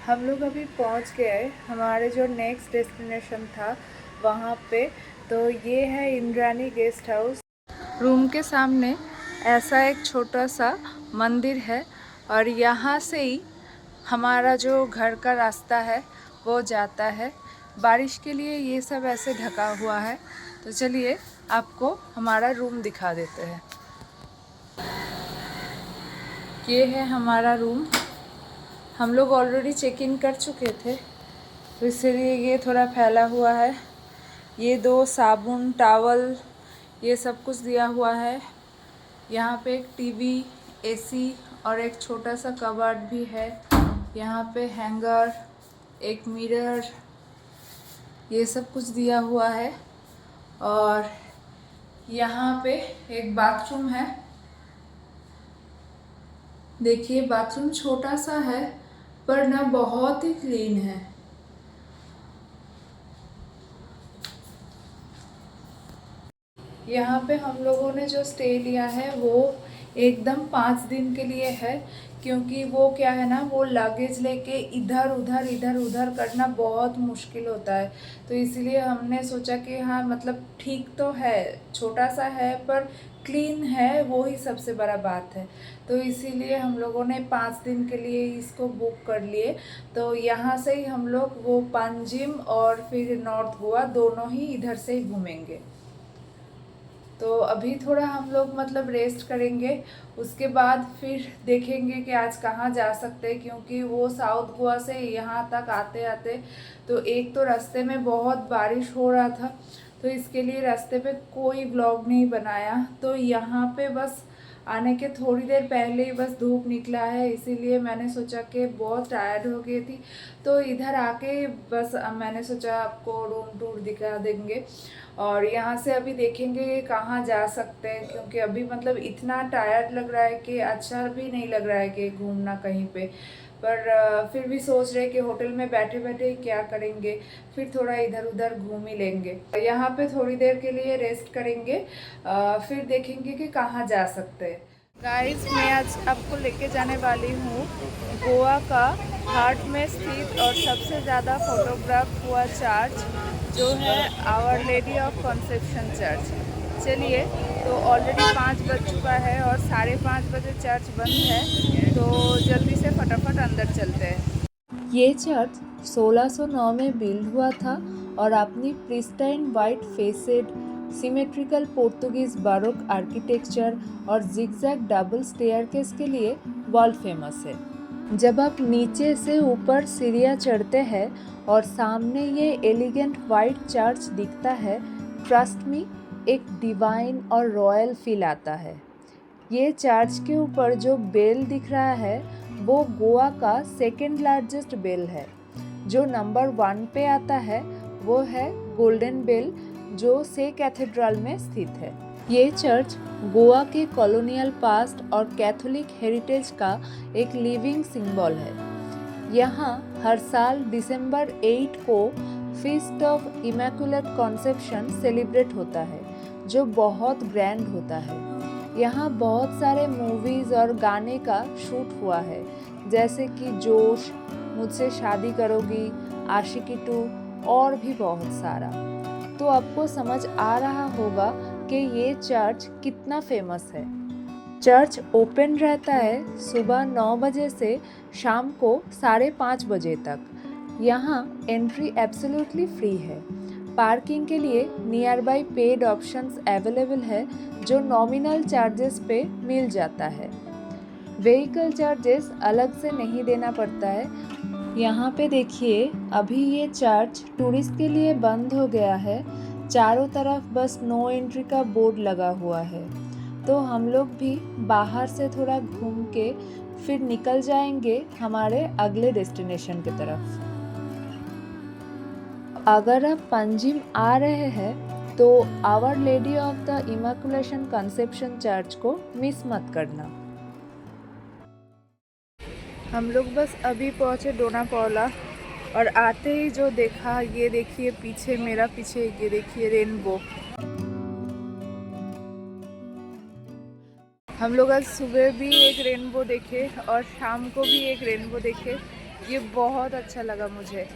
हम लोग अभी पहुंच गए हमारे जो नेक्स्ट डेस्टिनेशन था वहाँ पे। तो ये है इंद्रानी गेस्ट हाउस। रूम के सामने ऐसा एक छोटा सा मंदिर है और यहाँ से ही हमारा जो घर का रास्ता है वो जाता है। बारिश के लिए ये सब ऐसे ढका हुआ है। तो चलिए आपको हमारा रूम दिखा देते हैं। ये है हमारा रूम। हम लोग ऑलरेडी चेक इन कर चुके थे तो इसलिए ये थोड़ा फैला हुआ है। ये 2 साबुन टॉवल ये सब कुछ दिया हुआ है। यहाँ पे एक टीवी, एसी और एक छोटा सा कबर्ड भी है। यहाँ पे हैंगर, एक मिरर ये सब कुछ दिया हुआ है। और यहाँ पे एक बाथरूम है। देखिए बाथरूम छोटा सा है पर ना बहुत ही क्लीन है। यहाँ पे हम लोगों ने जो स्टे लिया है वो एकदम 5 दिन के लिए है, क्योंकि वो क्या है ना, वो लगेज लेके इधर उधर करना बहुत मुश्किल होता है। तो इसीलिए हमने सोचा कि हाँ मतलब ठीक तो है, छोटा सा है पर क्लीन है, वो ही सबसे बड़ा बात है। तो इसीलिए हम लोगों ने 5 दिन के लिए इसको बुक कर लिए। तो यहाँ से ही हम लोग वो पांजिम और फिर नॉर्थ गोवा दोनों ही इधर से ही घूमेंगे। तो अभी थोड़ा हम लोग मतलब रेस्ट करेंगे, उसके बाद फिर देखेंगे कि आज कहाँ जा सकते हैं, क्योंकि वो साउथ गोवा से यहाँ तक आते आते तो एक तो रास्ते में बहुत बारिश हो रहा था, तो इसके लिए रास्ते पे कोई व्लॉग नहीं बनाया। तो यहाँ पे बस आने के थोड़ी देर पहले ही बस धूप निकला है, इसीलिए मैंने सोचा कि बहुत टायर्ड हो गई थी तो इधर आके बस मैंने सोचा आपको रूम टूर दिखा देंगे। और यहाँ से अभी देखेंगे कि कहाँ जा सकते हैं, क्योंकि अभी मतलब इतना टायर्ड लग रहा है कि अच्छा भी नहीं लग रहा है कि घूमना कहीं पे। पर फिर भी सोच रहे कि होटल में बैठे बैठे क्या करेंगे, फिर थोड़ा इधर उधर घूम ही लेंगे। यहाँ पे थोड़ी देर के लिए रेस्ट करेंगे, फिर देखेंगे कि कहाँ जा सकते हैं। गाइस मैं आज आपको लेके जाने वाली हूँ गोवा का हार्ट में स्थित और सबसे ज़्यादा फोटोग्राफ हुआ चर्च, जो है our lady of conception church. चलिए, तो ऑलरेडी 5 बज चुका है और 5:30 बजे चर्च बंद है, तो जल्दी से फटाफट अंदर चलते हैं। ये चर्च 1609 में बिल्ड हुआ था और अपनी pristine white facet, symmetrical Portuguese Barog architecture और जिगजैग डबल स्टेयरकेस के लिए वर्ल्ड फेमस है। जब आप नीचे से ऊपर सीढ़ियाँ चढ़ते हैं और सामने ये एलिगेंट वाइट चर्च दिखता है, ट्रस्ट मी एक डिवाइन और रॉयल फील आता है। ये चर्च के ऊपर जो बेल दिख रहा है वो गोवा का सेकेंड लार्जेस्ट बेल है। जो नंबर 1 पे आता है वो है गोल्डन बेल, जो से कैथेड्रल में स्थित है। ये चर्च गोवा के कॉलोनियल पास्ट और कैथोलिक हेरिटेज का एक लिविंग सिंबल है। यहाँ हर साल दिसंबर 8 को feast of immaculate conception celebrate होता है, जो बहुत ग्रैंड होता है। यहाँ बहुत सारे मूवीज़ और गाने का शूट हुआ है, जैसे कि जोश, मुझसे शादी करोगी, आशिकी 2 और भी बहुत सारा। तो आपको समझ आ रहा होगा कि ये चर्च कितना फेमस है। चर्च ओपन रहता है सुबह 9 बजे से शाम को 5:30 बजे तक। यहाँ एंट्री एब्सोल्युटली फ्री है। पार्किंग के लिए near by paid options available है, जो नॉमिनल चार्जेस पे मिल जाता है। व्हीकल चार्जेस अलग से नहीं देना पड़ता है। यहाँ पे देखिए अभी ये चर्च टूरिस्ट के लिए बंद हो गया है। चारों तरफ बस नो एंट्री का बोर्ड लगा हुआ है। तो हम लोग भी बाहर से थोड़ा घूम के फिर निकल जाएंगे हमारे अगले डेस्टिनेशन की तरफ। अगर आप पंजिम आ रहे हैं तो our lady of the immaculation conception church को मिस मत करना। हम लोग बस अभी पहुँचे डोनापावला और आते ही जो देखा, ये देखिए पीछे, मेरा पीछे ये देखिए रेनबो। हम लोग आज सुबह भी एक रेनबो देखे और शाम को भी एक रेनबो देखे। ये बहुत अच्छा लगा मुझे।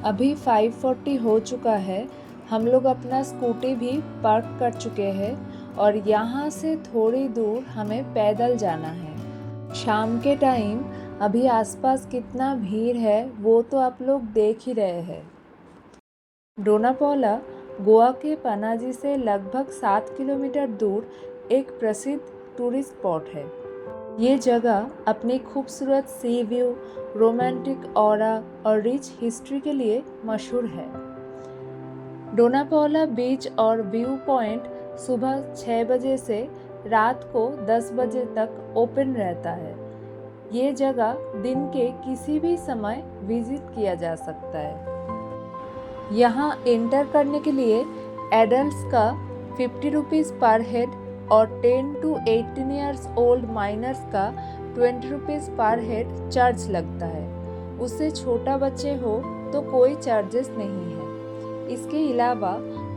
अभी 5:40 हो चुका है। हम लोग अपना स्कूटी भी पार्क कर चुके हैं और यहाँ से थोड़ी दूर हमें पैदल जाना है। शाम के टाइम अभी आसपास कितना भीड़ है वो तो आप लोग देख ही रहे हैं। डोनापोला गोवा के पनाजी से लगभग 7 किलोमीटर दूर एक प्रसिद्ध टूरिस्ट स्पॉट है। ये जगह अपनी खूबसूरत सी व्यू, रोमांटिक ऑरा और रिच हिस्ट्री के लिए मशहूर है। डोनापोला बीच और व्यू पॉइंट सुबह 6 बजे से रात को 10 बजे तक ओपन रहता है। ये जगह दिन के किसी भी समय विजिट किया जा सकता है। यहाँ एंटर करने के लिए एडल्ट्स का 50 रुपीज़ पर हेड और 10 to 18 ईयर्स ओल्ड माइनर्स का 20 रुपीज़ पर हेड चार्ज लगता है। उससे छोटा बच्चे हो तो कोई चार्जेस नहीं है। इसके अलावा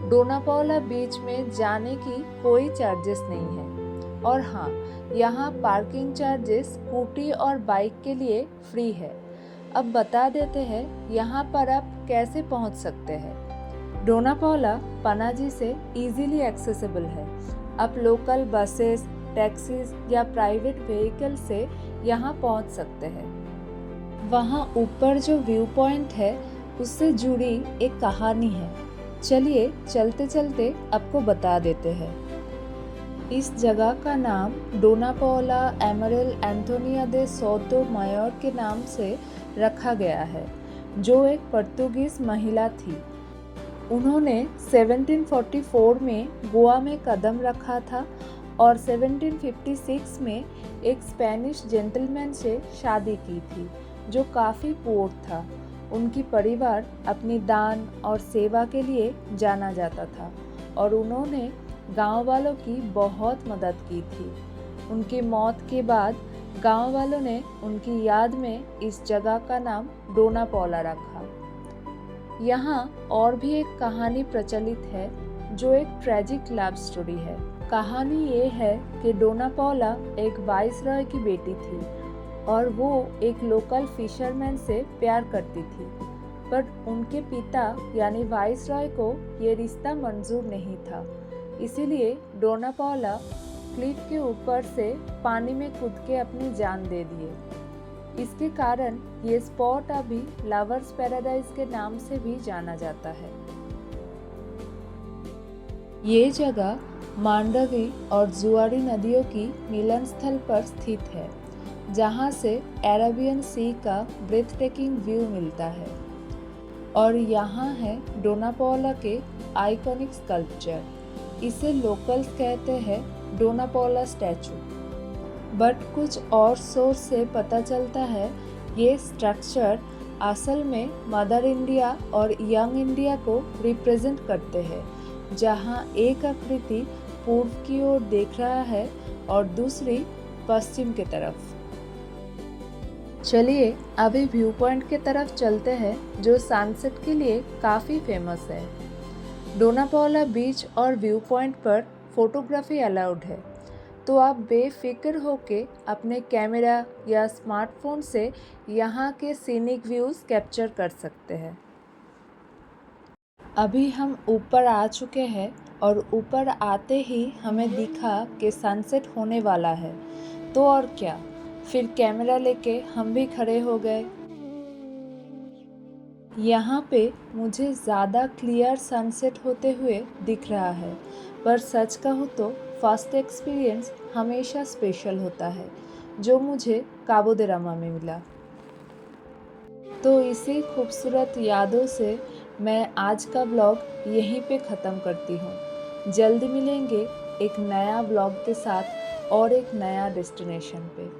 डोनापोला बीच में जाने की कोई चार्जेस नहीं है। और हाँ, यहाँ पार्किंग चार्जेस स्कूटी और बाइक के लिए फ्री है। अब बता देते हैं यहाँ पर आप कैसे पहुँच सकते हैं। डोनापोला पनाजी से इजीली एक्सेसिबल है। आप लोकल बसेस, टैक्सीज या प्राइवेट व्हीकल से यहाँ पहुँच सकते हैं। वहाँ ऊपर जो व्यू पॉइंट है उससे जुड़ी एक कहानी है। चलिए चलते चलते आपको बता देते हैं। इस जगह का नाम डोनापोला एमरेल एंटोनिया दे सोतो मायोर के नाम से रखा गया है, जो एक पुर्तगालीज महिला थी। उन्होंने 1744 में गोवा में कदम रखा था और 1756 में एक स्पेनिश जेंटलमैन से शादी की थी, जो काफ़ी पुअर था। उनकी परिवार अपनी दान और सेवा के लिए जाना जाता था और उन्होंने गांव वालों की बहुत मदद की थी। उनकी मौत के बाद गांव वालों ने उनकी याद में इस जगह का नाम डोनापोला रखा। यहाँ और भी एक कहानी प्रचलित है, जो एक ट्रेजिक लव स्टोरी है। कहानी ये है कि डोनापोला एक वाइसरॉय की बेटी थी और वो एक लोकल फिशरमैन से प्यार करती थी, पर उनके पिता यानी वाइसरॉय को ये रिश्ता मंजूर नहीं था। इसीलिए डोनापोला क्लिफ के ऊपर से पानी में कूद के अपनी जान दे दिए। इसके कारण ये स्पॉट अभी लवर्स पैराडाइज के नाम से भी जाना जाता है। ये जगह मांडवी और जुआरी नदियों की मिलन स्थल पर स्थित है, जहाँ से अरेबियन सी का ब्रेथ टेकिंग व्यू मिलता है। और यहाँ है डोनापोला के आइकॉनिक स्कल्पचर। इसे लोकल्स कहते हैं डोनापोला स्टैचू। बट कुछ और सोर्स से पता चलता है ये स्ट्रक्चर असल में मदर इंडिया और यंग इंडिया को रिप्रेजेंट करते हैं, जहाँ एक आकृति पूर्व की ओर देख रहा है और दूसरी पश्चिम की तरफ। चलिए अभी व्यू पॉइंट की तरफ चलते हैं, जो सनसेट के लिए काफ़ी फेमस है। डोनापोला बीच और व्यू पॉइंट पर फोटोग्राफी अलाउड है, तो आप बेफिक्र होके अपने कैमरा या स्मार्टफोन से यहाँ के सीनिक व्यूज़ कैप्चर कर सकते हैं। अभी हम ऊपर आ चुके हैं और ऊपर आते ही हमें दिखा कि सनसेट होने वाला है, तो और क्या, फिर कैमरा लेके हम भी खड़े हो गए। यहाँ पे मुझे ज़्यादा क्लियर सनसेट होते हुए दिख रहा है, पर सच कहूँ तो फर्स्ट एक्सपीरियंस हमेशा स्पेशल होता है, जो मुझे काबो दे रामा में मिला। तो इसी खूबसूरत यादों से मैं आज का व्लॉग यहीं पे ख़त्म करती हूँ। जल्दी मिलेंगे एक नया व्लॉग के साथ और एक नया डेस्टिनेशन पे।